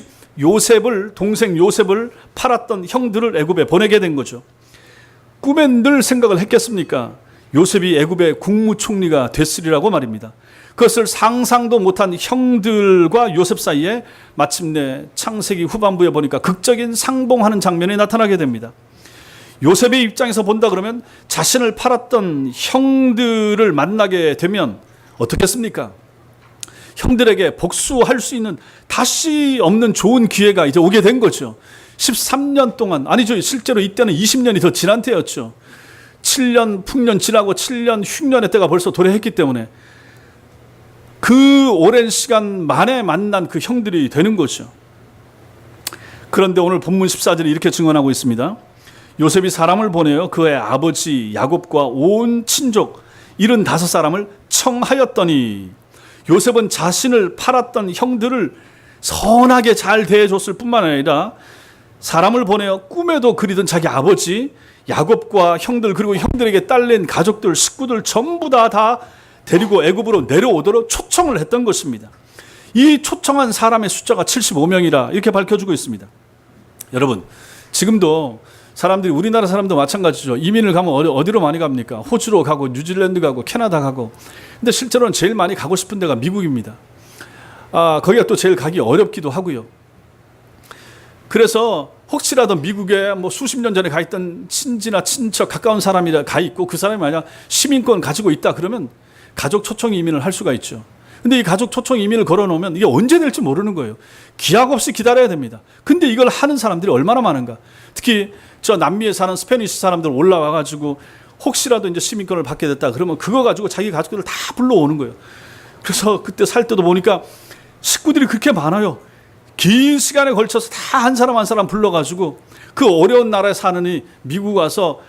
동생 요셉을 팔았던 형들을 애굽에 보내게 된 거죠. 꿈에 늘 생각을 했겠습니까? 요셉이 애굽의 국무총리가 됐으리라고 말입니다. 그것을 상상도 못한 형들과 요셉 사이에 마침내 창세기 후반부에 보니까 극적인 상봉하는 장면이 나타나게 됩니다. 요셉의 입장에서 본다 그러면 자신을 팔았던 형들을 만나게 되면 어떻겠습니까? 형들에게 복수할 수 있는 다시 없는 좋은 기회가 이제 오게 된 거죠. 13년 동안, 아니죠, 실제로 이때는 20년이 더 지난 때였죠. 7년 풍년 지나고 7년 흉년의 때가 벌써 도래했기 때문에 그 오랜 시간 만에 만난 그 형들이 되는 거죠. 그런데 오늘 본문 14절이 이렇게 증언하고 있습니다. 요셉이 사람을 보내어 그의 아버지 야곱과 온 친족 75사람을 청하였더니, 요셉은 자신을 팔았던 형들을 선하게 잘 대해줬을 뿐만 아니라 사람을 보내어 꿈에도 그리던 자기 아버지 야곱과 형들, 그리고 형들에게 딸린 가족들, 식구들 전부 다 데리고 애굽으로 내려오도록 초청을 했던 것입니다. 이 초청한 사람의 숫자가 75명이라 이렇게 밝혀주고 있습니다. 여러분, 지금도 사람들이, 우리나라 사람도 마찬가지죠. 이민을 가면 어디로 많이 갑니까? 호주로 가고 뉴질랜드 가고 캐나다 가고. 근데 실제로는 제일 많이 가고 싶은 데가 미국입니다. 거기가 또 제일 가기 어렵기도 하고요. 그래서 혹시라도 미국에 뭐 수십 년 전에 가 있던 친지나 친척, 가까운 사람이 가 있고 그 사람이 만약 시민권 가지고 있다 그러면 가족 초청 이민을 할 수가 있죠. 근데 이 가족 초청 이민을 걸어놓으면 이게 언제 될지 모르는 거예요. 기약 없이 기다려야 됩니다. 근데 이걸 하는 사람들이 얼마나 많은가. 특히 저 남미에 사는 스페니시 사람들 올라와가지고 혹시라도 이제 시민권을 받게 됐다 그러면 그거 가지고 자기 가족들을 다 불러오는 거예요. 그래서 그때 살 때도 보니까 식구들이 그렇게 많아요. 긴 시간에 걸쳐서 다 한 사람 한 사람 불러가지고 그 어려운 나라에 사느니 미국 와서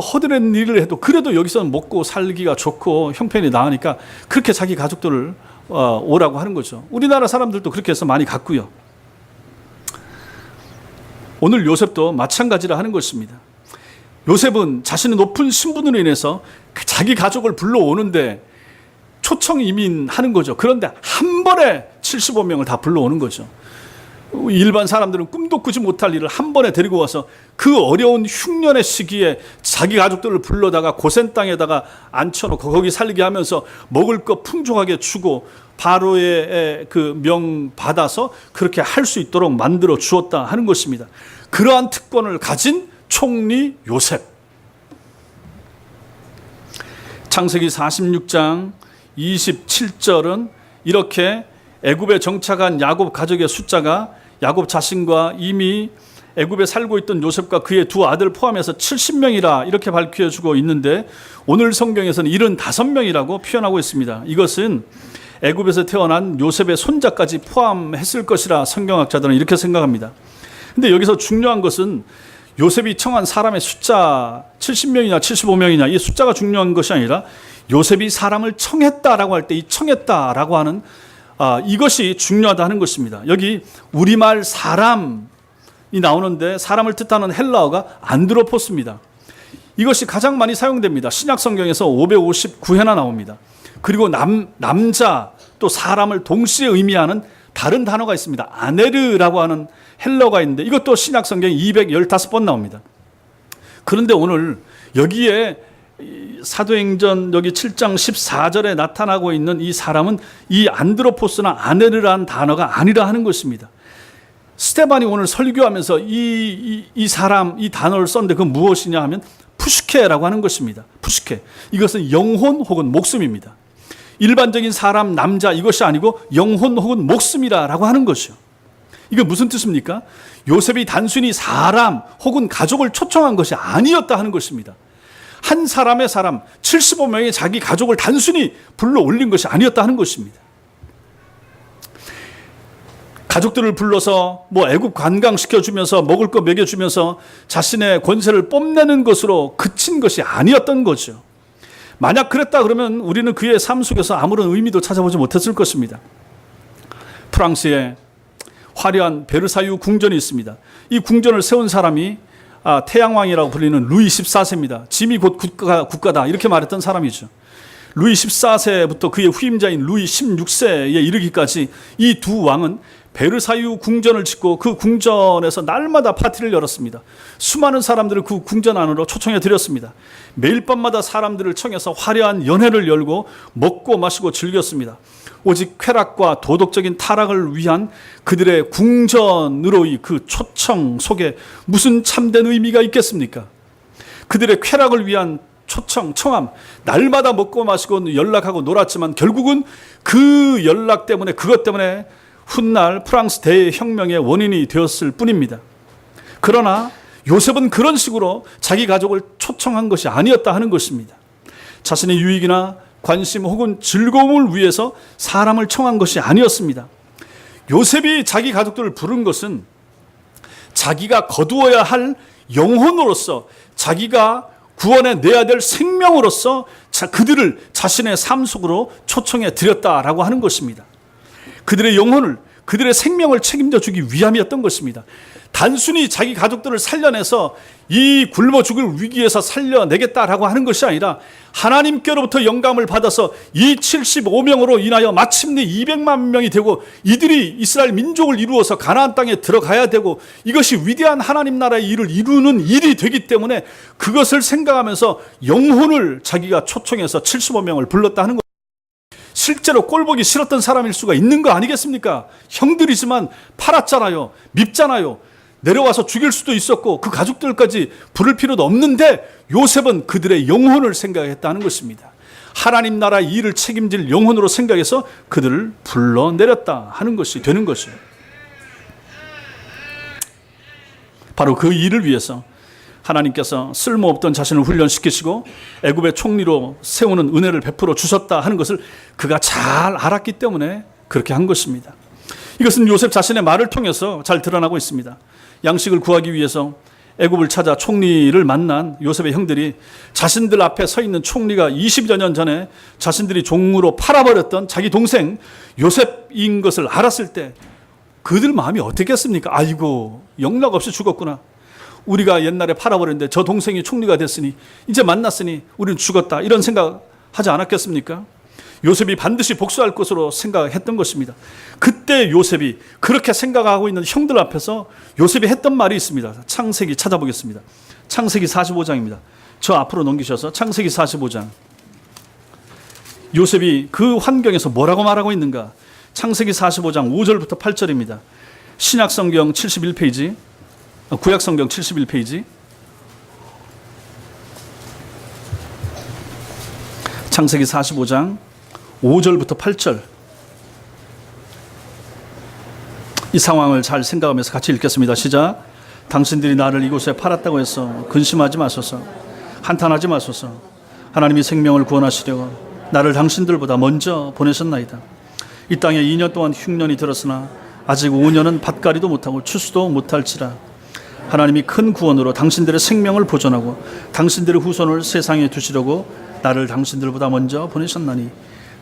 허드렛 일을 해도 그래도 여기서는 먹고 살기가 좋고 형편이 나으니까 그렇게 자기 가족들을 오라고 하는 거죠. 우리나라 사람들도 그렇게 해서 많이 갔고요. 오늘 요셉도 마찬가지라 하는 것입니다. 요셉은 자신의 높은 신분으로 인해서 자기 가족을 불러오는데 초청 이민하는 거죠. 그런데 한 번에 75명을 다 불러오는 거죠. 일반 사람들은 꿈도 꾸지 못할 일을 한 번에 데리고 와서 그 어려운 흉년의 시기에 자기 가족들을 불러다가 고센 땅에다가 앉혀놓고 거기 살게 하면서 먹을 것 풍족하게 주고 바로의 그 명 받아서 그렇게 할 수 있도록 만들어 주었다 하는 것입니다. 그러한 특권을 가진 총리 요셉. 창세기 46장 27절은 이렇게 애굽에 정착한 야곱 가족의 숫자가 야곱 자신과 이미 애굽에 살고 있던 요셉과 그의 두 아들 포함해서 70명이라 이렇게 밝혀주고 있는데, 오늘 성경에서는 75명이라고 표현하고 있습니다. 이것은 애굽에서 태어난 요셉의 손자까지 포함했을 것이라 성경학자들은 이렇게 생각합니다. 근데 여기서 중요한 것은 요셉이 청한 사람의 숫자 70명이냐 75명이냐 이 숫자가 중요한 것이 아니라 요셉이 사람을 청했다라고 할 때 이 청했다라고 하는 이것이 중요하다는 것입니다. 여기 우리말 사람 나오는데 사람을 뜻하는 헬라어가 안드로포스입니다. 이것이 가장 많이 사용됩니다. 신약 성경에서 559회나 나옵니다. 그리고 남자 또 사람을 동시에 의미하는 다른 단어가 있습니다. 아네르라고 하는 헬라어가 있는데 이것도 신약 성경에 215번 나옵니다. 그런데 오늘 여기에 사도행전 여기 7장 14절에 나타나고 있는 이 사람은 이 안드로포스나 아네르라는 단어가 아니라 하는 것입니다. 스테반이 오늘 설교하면서 이 사람, 이 단어를 썼는데 그건 무엇이냐 하면 푸슈케라고 하는 것입니다. 푸슈케. 이것은 영혼 혹은 목숨입니다. 일반적인 사람, 남자 이것이 아니고 영혼 혹은 목숨이라고 하는 것이요. 이게 무슨 뜻입니까? 요셉이 단순히 사람 혹은 가족을 초청한 것이 아니었다 하는 것입니다. 한 사람의 사람 75명의 자기 가족을 단순히 불러 올린 것이 아니었다 하는 것입니다. 가족들을 불러서 애굽 관광시켜주면서 먹을 거 먹여주면서 자신의 권세를 뽐내는 것으로 그친 것이 아니었던 거죠. 만약 그랬다 그러면 우리는 그의 삶 속에서 아무런 의미도 찾아보지 못했을 것입니다. 프랑스에 화려한 베르사유 궁전이 있습니다. 이 궁전을 세운 사람이 태양왕이라고 불리는 루이 14세입니다. 짐이 곧 국가다 이렇게 말했던 사람이죠. 루이 14세부터 그의 후임자인 루이 16세에 이르기까지 이 두 왕은 베르사유 궁전을 짓고 그 궁전에서 날마다 파티를 열었습니다. 수많은 사람들을 그 궁전 안으로 초청해 드렸습니다. 매일 밤마다 사람들을 청해서 화려한 연회를 열고 먹고 마시고 즐겼습니다. 오직 쾌락과 도덕적인 타락을 위한 그들의 궁전으로의 그 초청 속에 무슨 참된 의미가 있겠습니까? 그들의 쾌락을 위한 초청, 청함, 날마다 먹고 마시고 연락하고 놀았지만 결국은 그 연락 때문에 그것 때문에 훗날 프랑스 대혁명의 원인이 되었을 뿐입니다. 그러나 요셉은 그런 식으로 자기 가족을 초청한 것이 아니었다 하는 것입니다. 자신의 유익이나 관심 혹은 즐거움을 위해서 사람을 청한 것이 아니었습니다. 요셉이 자기 가족들을 부른 것은 자기가 거두어야 할 영혼으로서 자기가 구원해 내야 될 생명으로서 그들을 자신의 삶 속으로 초청해 드렸다라고 하는 것입니다. 그들의 영혼을, 그들의 생명을 책임져 주기 위함이었던 것입니다. 단순히 자기 가족들을 살려내서 이 굶어 죽을 위기에서 살려내겠다라고 하는 것이 아니라 하나님께로부터 영감을 받아서 이 75명으로 인하여 마침내 200만 명이 되고 이들이 이스라엘 민족을 이루어서 가나안 땅에 들어가야 되고 이것이 위대한 하나님 나라의 일을 이루는 일이 되기 때문에 그것을 생각하면서 영혼을 자기가 초청해서 75명을 불렀다 하는 것. 실제로 꼴보기 싫었던 사람일 수가 있는 거 아니겠습니까? 형들이지만 팔았잖아요. 밉잖아요. 내려와서 죽일 수도 있었고 그 가족들까지 부를 필요도 없는데 요셉은 그들의 영혼을 생각했다는 것입니다. 하나님 나라 일을 책임질 영혼으로 생각해서 그들을 불러내렸다 하는 것이 되는 것이에요. 바로 그 일을 위해서 하나님께서 쓸모없던 자신을 훈련시키시고 애굽의 총리로 세우는 은혜를 베풀어 주셨다 하는 것을 그가 잘 알았기 때문에 그렇게 한 것입니다. 이것은 요셉 자신의 말을 통해서 잘 드러나고 있습니다. 양식을 구하기 위해서 애굽을 찾아 총리를 만난 요셉의 형들이 자신들 앞에 서 있는 총리가 20여 년 전에 자신들이 종으로 팔아버렸던 자기 동생 요셉인 것을 알았을 때 그들 마음이 어땠겠습니까? 아이고 영락 없이 죽었구나. 우리가 옛날에 팔아버렸는데 저 동생이 총리가 됐으니 이제 만났으니 우리는 죽었다 이런 생각하지 않았겠습니까? 요셉이 반드시 복수할 것으로 생각했던 것입니다. 그때 요셉이 그렇게 생각하고 있는 형들 앞에서 요셉이 했던 말이 있습니다. 창세기 찾아보겠습니다. 창세기 45장입니다. 저 앞으로 넘기셔서 창세기 45장. 요셉이 그 환경에서 뭐라고 말하고 있는가? 창세기 45장 5절부터 8절입니다. 신약성경 71페이지, 구약성경 71페이지. 창세기 45장 5절부터 8절. 이 상황을 잘 생각하면서 같이 읽겠습니다. 시작. 당신들이 나를 이곳에 팔았다고 해서 근심하지 마소서. 한탄하지 마소서. 하나님이 생명을 구원하시려고 나를 당신들보다 먼저 보내셨나이다. 이 땅에 2년 동안 흉년이 들었으나 아직 5년은 밭갈이도 못하고 추수도 못할지라. 하나님이 큰 구원으로 당신들의 생명을 보존하고 당신들의 후손을 세상에 두시려고 나를 당신들보다 먼저 보내셨나니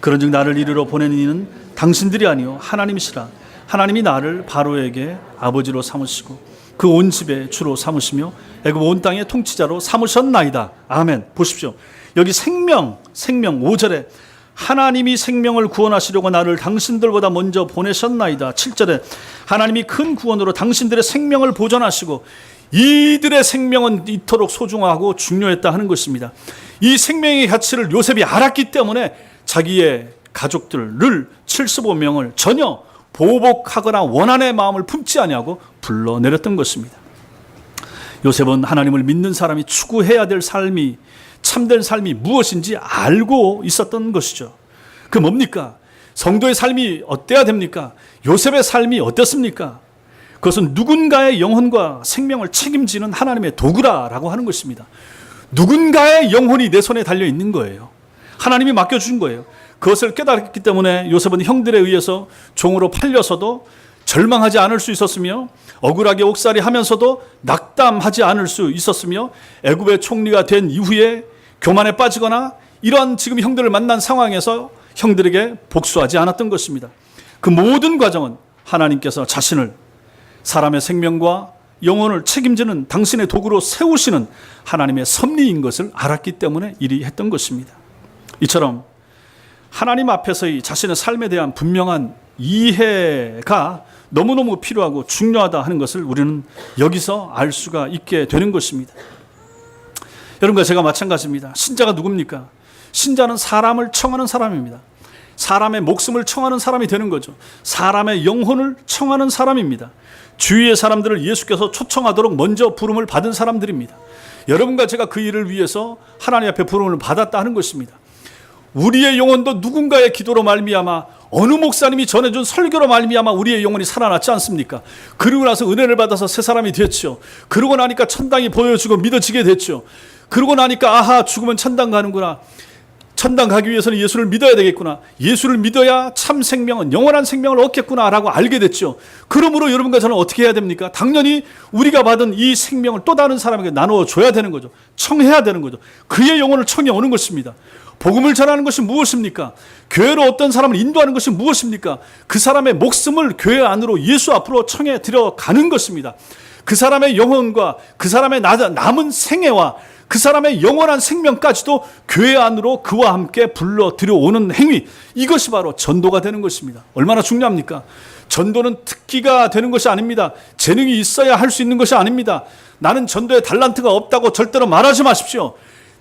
그런즉 나를 이르러 보낸 이는 당신들이 아니요 하나님이시라. 하나님이 나를 바로에게 아버지로 삼으시고 그 온 집에 주로 삼으시며 애굽 온 땅의 통치자로 삼으셨나이다. 아멘. 보십시오. 여기 생명 5절에 하나님이 생명을 구원하시려고 나를 당신들보다 먼저 보내셨나이다. 7절에 하나님이 큰 구원으로 당신들의 생명을 보존하시고 이들의 생명은 이토록 소중하고 중요했다 하는 것입니다. 이 생명의 가치를 요셉이 알았기 때문에 자기의 가족들을 75명을 전혀 보복하거나 원한의 마음을 품지 아니하고 불러내렸던 것입니다. 요셉은 하나님을 믿는 사람이 추구해야 될 삶이 참된 삶이 무엇인지 알고 있었던 것이죠. 그 뭡니까? 성도의 삶이 어때야 됩니까? 요셉의 삶이 어땠습니까? 그것은 누군가의 영혼과 생명을 책임지는 하나님의 도구라라고 하는 것입니다. 누군가의 영혼이 내 손에 달려 있는 거예요. 하나님이 맡겨준 거예요. 그것을 깨달았기 때문에 요셉은 형들에 의해서 종으로 팔려서도 절망하지 않을 수 있었으며 억울하게 옥살이 하면서도 낙담하지 않을 수 있었으며 애굽의 총리가 된 이후에 교만에 빠지거나 이러한 지금 형들을 만난 상황에서 형들에게 복수하지 않았던 것입니다. 그 모든 과정은 하나님께서 자신을 사람의 생명과 영혼을 책임지는 당신의 도구로 세우시는 하나님의 섭리인 것을 알았기 때문에 이리 했던 것입니다. 이처럼 하나님 앞에서의 자신의 삶에 대한 분명한 이해가 너무너무 필요하고 중요하다 하는 것을 우리는 여기서 알 수가 있게 되는 것입니다. 여러분과 제가 마찬가지입니다. 신자가 누굽니까? 신자는 사람을 청하는 사람입니다. 사람의 목숨을 청하는 사람이 되는 거죠. 사람의 영혼을 청하는 사람입니다. 주위의 사람들을 예수께서 초청하도록 먼저 부름을 받은 사람들입니다. 여러분과 제가 그 일을 위해서 하나님 앞에 부름을 받았다 하는 것입니다. 우리의 영혼도 누군가의 기도로 말미암아 어느 목사님이 전해준 설교로 말미암아 우리의 영혼이 살아났지 않습니까? 그러고 나서 은혜를 받아서 새 사람이 됐죠. 그러고 나니까 천당이 보여지고 믿어지게 됐죠. 그러고 나니까 아하, 죽으면 천당 가는구나. 천당 가기 위해서는 예수를 믿어야 되겠구나. 예수를 믿어야 참 생명은 영원한 생명을 얻겠구나라고 알게 됐죠. 그러므로 여러분과 저는 어떻게 해야 됩니까? 당연히 우리가 받은 이 생명을 또 다른 사람에게 나누어 줘야 되는 거죠. 청해야 되는 거죠. 그의 영혼을 청해 오는 것입니다. 복음을 전하는 것이 무엇입니까? 교회로 어떤 사람을 인도하는 것이 무엇입니까? 그 사람의 목숨을 교회 안으로 예수 앞으로 청해 들어가는 것입니다. 그 사람의 영혼과 그 사람의 남은 생애와 그 사람의 영원한 생명까지도 교회 안으로 그와 함께 불러 들여오는 행위, 이것이 바로 전도가 되는 것입니다. 얼마나 중요합니까? 전도는 특기가 되는 것이 아닙니다. 재능이 있어야 할 수 있는 것이 아닙니다. 나는 전도에 달란트가 없다고 절대로 말하지 마십시오.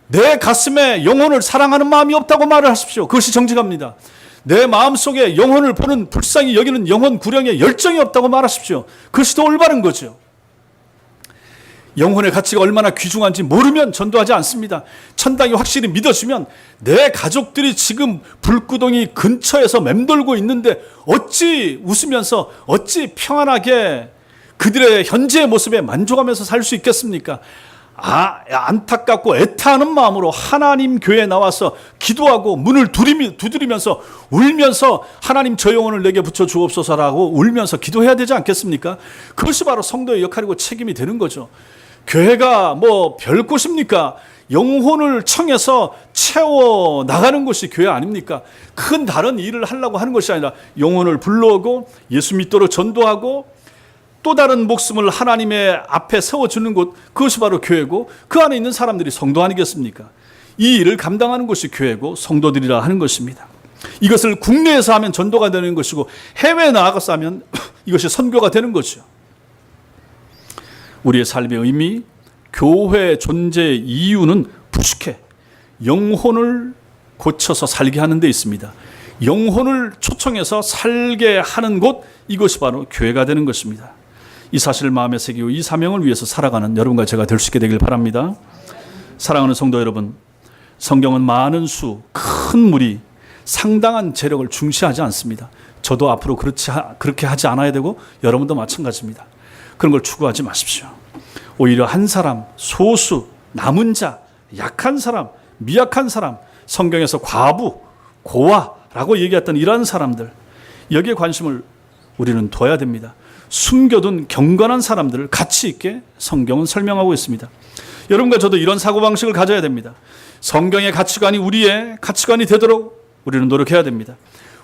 내 가슴에 영혼을 사랑하는 마음이 없다고 말을 하십시오. 그것이 정직합니다. 내 마음속에 영혼을 보는 불쌍히 여기는 영혼 구령에 열정이 없다고 말하십시오. 그것이 더 올바른 거죠. 영혼의 가치가 얼마나 귀중한지 모르면 전도하지 않습니다. 천당이 확실히 믿어지면 내 가족들이 지금 불구덩이 근처에서 맴돌고 있는데 어찌 웃으면서 어찌 평안하게 그들의 현재의 모습에 만족하면서 살 수 있겠습니까? 안타깝고 애타하는 마음으로 하나님 교회에 나와서 기도하고 문을 두드리면서 울면서 하나님 저 영혼을 내게 붙여 주옵소서라고 울면서 기도해야 되지 않겠습니까? 그것이 바로 성도의 역할이고 책임이 되는 거죠. 교회가 뭐 별 곳입니까? 영혼을 청해서 채워 나가는 것이 교회 아닙니까? 큰 다른 일을 하려고 하는 것이 아니라 영혼을 불러오고 예수 믿도록 전도하고 또 다른 목숨을 하나님의 앞에 세워주는 곳, 그것이 바로 교회고 그 안에 있는 사람들이 성도 아니겠습니까? 이 일을 감당하는 것이 교회고 성도들이라 하는 것입니다. 이것을 국내에서 하면 전도가 되는 것이고 해외에 나가서 하면 이것이 선교가 되는 거죠. 우리의 삶의 의미, 교회 존재의 이유는 부축해 영혼을 고쳐서 살게 하는 데 있습니다. 영혼을 초청해서 살게 하는 곳, 이것이 바로 교회가 되는 것입니다. 이 사실을 마음에 새기고 이 사명을 위해서 살아가는 여러분과 제가 될 수 있게 되길 바랍니다. 사랑하는 성도 여러분, 성경은 많은 수, 큰 무리, 상당한 재력을 중시하지 않습니다. 저도 앞으로 그렇게 하지 않아야 되고 여러분도 마찬가지입니다. 그런 걸 추구하지 마십시오. 오히려 한 사람, 소수, 남은 자, 약한 사람, 미약한 사람, 성경에서 과부, 고아라고 얘기했던 이러한 사람들, 여기에 관심을 우리는 둬야 됩니다. 숨겨둔 경건한 사람들을 가치 있게 성경은 설명하고 있습니다. 여러분과 저도 이런 사고방식을 가져야 됩니다. 성경의 가치관이 우리의 가치관이 되도록 우리는 노력해야 됩니다.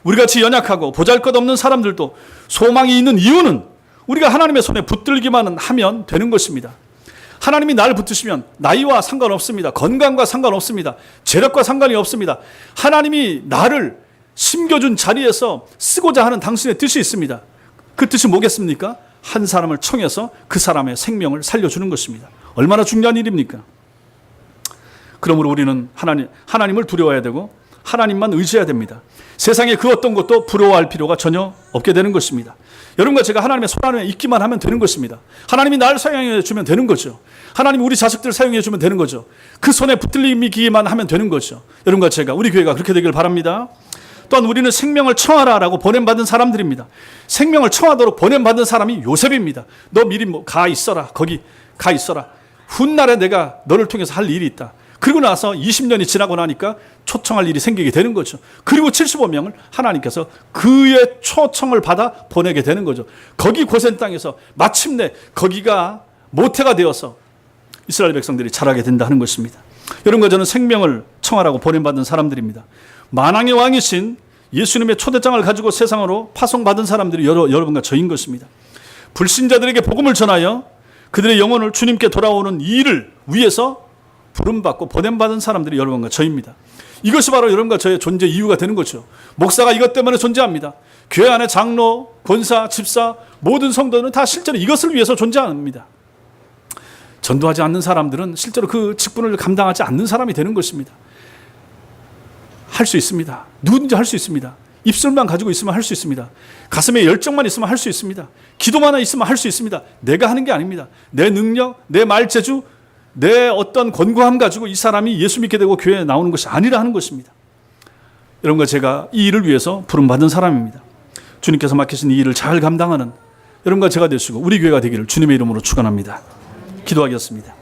우리같이 연약하고 보잘것없는 사람들도 소망이 있는 이유는 우리가 하나님의 손에 붙들기만 하면 되는 것입니다. 하나님이 나를 붙드시면 나이와 상관없습니다. 건강과 상관없습니다. 재력과 상관이 없습니다. 하나님이 나를 심겨준 자리에서 쓰고자 하는 당신의 뜻이 있습니다. 그 뜻이 뭐겠습니까? 한 사람을 청해서 그 사람의 생명을 살려주는 것입니다. 얼마나 중요한 일입니까? 그러므로 우리는 하나님을 두려워해야 되고 하나님만 의지해야 됩니다. 세상에 그 어떤 것도 부러워할 필요가 전혀 없게 되는 것입니다. 여러분과 제가 하나님의 손 안에 있기만 하면 되는 것입니다. 하나님이 나를 사용해 주면 되는 거죠. 하나님이 우리 자식들을 사용해 주면 되는 거죠. 그 손에 붙들리기만 하면 되는 거죠. 여러분과 제가, 우리 교회가 그렇게 되길 바랍니다. 또한 우리는 생명을 청하라라고 보냄받은 사람들입니다. 생명을 청하도록 보냄받은 사람이 요셉입니다. 너 미리 가 있어라. 거기 가 있어라. 훗날에 내가 너를 통해서 할 일이 있다. 그리고 나서 20년이 지나고 나니까 초청할 일이 생기게 되는 거죠. 그리고 75명을 하나님께서 그의 초청을 받아 보내게 되는 거죠. 거기 고센 땅에서 마침내 거기가 모태가 되어서 이스라엘 백성들이 자라게 된다 하는 것입니다. 여러분과 저는 생명을 청하라고 보냄받은 사람들입니다. 만왕의 왕이신 예수님의 초대장을 가지고 세상으로 파송받은 사람들이 여러분과 저인 것입니다. 불신자들에게 복음을 전하여 그들의 영혼을 주님께 돌아오는 이 일을 위해서 부름받고 보냄받은 사람들이 여러분과 저입니다. 이것이 바로 여러분과 저의 존재 이유가 되는 거죠. 목사가 이것 때문에 존재합니다. 교회 안에 장로, 권사, 집사, 모든 성도는 다 실제로 이것을 위해서 존재합니다. 전도하지 않는 사람들은 실제로 그 직분을 감당하지 않는 사람이 되는 것입니다. 할 수 있습니다. 누구든지 할 수 있습니다. 입술만 가지고 있으면 할 수 있습니다. 가슴에 열정만 있으면 할 수 있습니다. 기도만 있으면 할 수 있습니다. 내가 하는 게 아닙니다. 내 능력, 내 말재주, 내 어떤 권고함 가지고 이 사람이 예수 믿게 되고 교회에 나오는 것이 아니라 하는 것입니다. 여러분과 제가 이 일을 위해서 부름받은 사람입니다. 주님께서 맡기신 이 일을 잘 감당하는 여러분과 제가 되시고 우리 교회가 되기를 주님의 이름으로 축원합니다. 기도하겠습니다.